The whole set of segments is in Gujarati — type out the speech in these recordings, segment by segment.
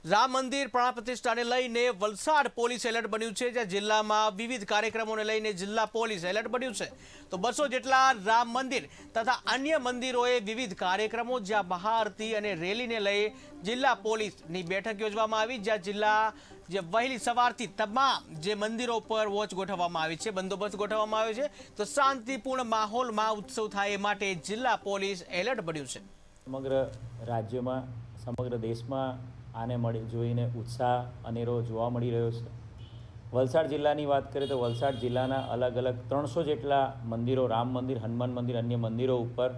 રામ મંદિર પ્રાણ પ્રતિષ્ઠાને લઈને વલસાડ પોલીસ એલર્ટ બન્યું છે, જ્યાં જિલ્લામાં વિવિધ કાર્યક્રમોને લઈને જિલ્લા પોલીસ એલર્ટ બન્યું છે। તો 200 જેટલા રામ મંદિર તથા અન્ય મંદિરોએ વિવિધ કાર્યક્રમો, જ્યાં મહાઆરતી અને રેલીને લઈ જિલ્લા પોલીસની બેઠક યોજવામાં આવી, જ્યાં જિલ્લા વહેલી સવારથી તમામ જે મંદિરો પર વોચ ગોઠવવામાં આવી છે, બંદોબસ્ત ગોઠવવામાં આવ્યો છે। તો શાંતિપૂર્ણ માહોલમાં ઉત્સવ થાય એ માટે જિલ્લા પોલીસ એલર્ટ બન્યું છે। સમગ્ર રાજ્યમાં, સમગ્ર દેશમાં આને જોઈને ઉત્સાહ અનેરો જોવા મળી રહ્યો છે। વલસાડ જિલ્લાની વાત કરીએ તો વલસાડ જિલ્લાના અલગ અલગ 300 જેટલા મંદિરો, રામ મંદિર, હનુમાન મંદિર, અન્ય મંદિરો ઉપર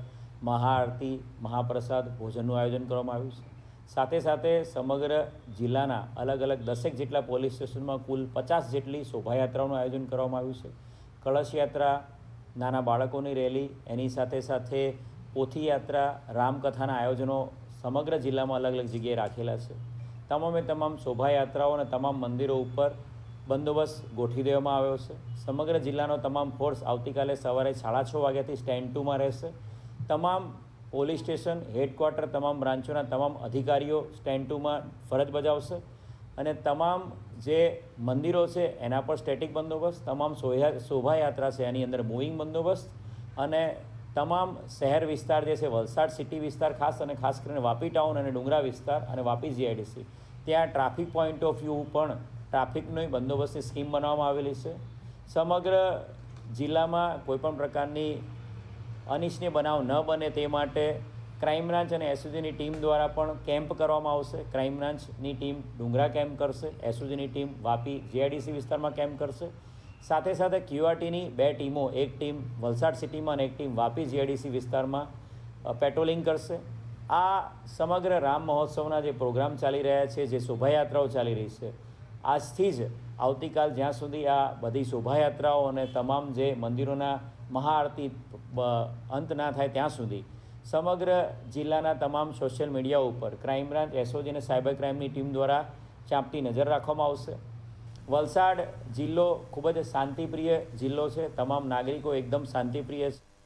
મહાઆરતી, મહાપ્રસાદ, ભોજનનું આયોજન કરવામાં આવ્યું છે। સાથે સાથે સમગ્ર જિલ્લાના અલગ અલગ 10 જેટલા પોલીસ સ્ટેશનમાં કુલ 50 જેટલી શોભાયાત્રાઓનું આયોજન કરવામાં આવ્યું છે। કળશ યાત્રા, નાના બાળકોની રેલી, એની સાથે સાથે પોથી યાત્રા, રામકથાના આયોજનો સમગ્ર જિલ્લામાં અલગ અલગ જગ્યાએ રાખેલા છે। તમામે તમામ શોભાયાત્રાઓ અને તમામ મંદિરો ઉપર બંદોબસ્ત ગોઠવી દેવામાં આવ્યો છે। સમગ્ર જિલ્લાનો તમામ ફોર્સ આવતીકાલે સવારે 6:30 વાગ્યાથી સ્ટેન્ડ 2માં રહેશે। તમામ પોલીસ સ્ટેશન, હેડક્વાર્ટર, તમામ બ્રાન્ચોના તમામ અધિકારીઓ સ્ટેન્ડ 2માં ફરજ બજાવશે અને તમામ જે મંદિરો છે એના પર સ્ટેટિક બંદોબસ્ત, તમામ શોભાયાત્રા છે એની અંદર મૂવિંગ બંદોબસ્ત અને તમામ શહેર વિસ્તાર જે છે, વલસાડ સિટી વિસ્તાર ખાસ કરીને વાપી ટાઉન અને ડુંગરા વિસ્તાર અને વાપી જીઆઈડીસી, ત્યાં ટ્રાફિક પોઈન્ટ ઓફ વ્યૂ પણ ટ્રાફિકની બંદોબસ્તની સ્કીમ બનાવવામાં આવેલી છે। સમગ્ર જિલ્લામાં કોઈપણ પ્રકારની અનિચ્છનીય બનાવ ન બને તે માટે ક્રાઇમ બ્રાન્ચ અને એસઓજીની ટીમ દ્વારા પણ કેમ્પ કરવામાં આવશે। ક્રાઇમ બ્રાન્ચની ટીમ ડુંગરા કેમ્પ કરશે, એસઓજીની ટીમ વાપી જીઆઈડીસી વિસ્તારમાં કેમ્પ કરશે। સાથે સાથે ક્યુઆરટીની 2 ટીમો, એક ટીમ વલસાડ સિટીમાં અને એક ટીમ વાપી જીઆઈડીસી વિસ્તારમાં પેટ્રોલિંગ કરશે। આ સમગ્ર રામ મહોત્સવના જે પ્રોગ્રામ ચાલી રહ્યા છે, જે શોભાયાત્રાઓ ચાલી રહી છે, આજથી જ આવતીકાલ જ્યાં સુધી આ બધી શોભાયાત્રાઓ અને તમામ જે મંદિરોના મહાઆરતી અંત ના થાય ત્યાં સુધી સમગ્ર જિલ્લાના તમામ સોશિયલ મીડિયા ઉપર ક્રાઇમ બ્રાન્ચ, એસઓજી અને સાયબર ક્રાઇમની ટીમ દ્વારા ચાંપતી નજર રાખવામાં આવશે। વલસાડ જિલ્લો ખૂબ જ શાંતિપ્રિય જિલ્લો છે, તમામ નાગરિકો એકદમ શાંતિપ્રિય છે।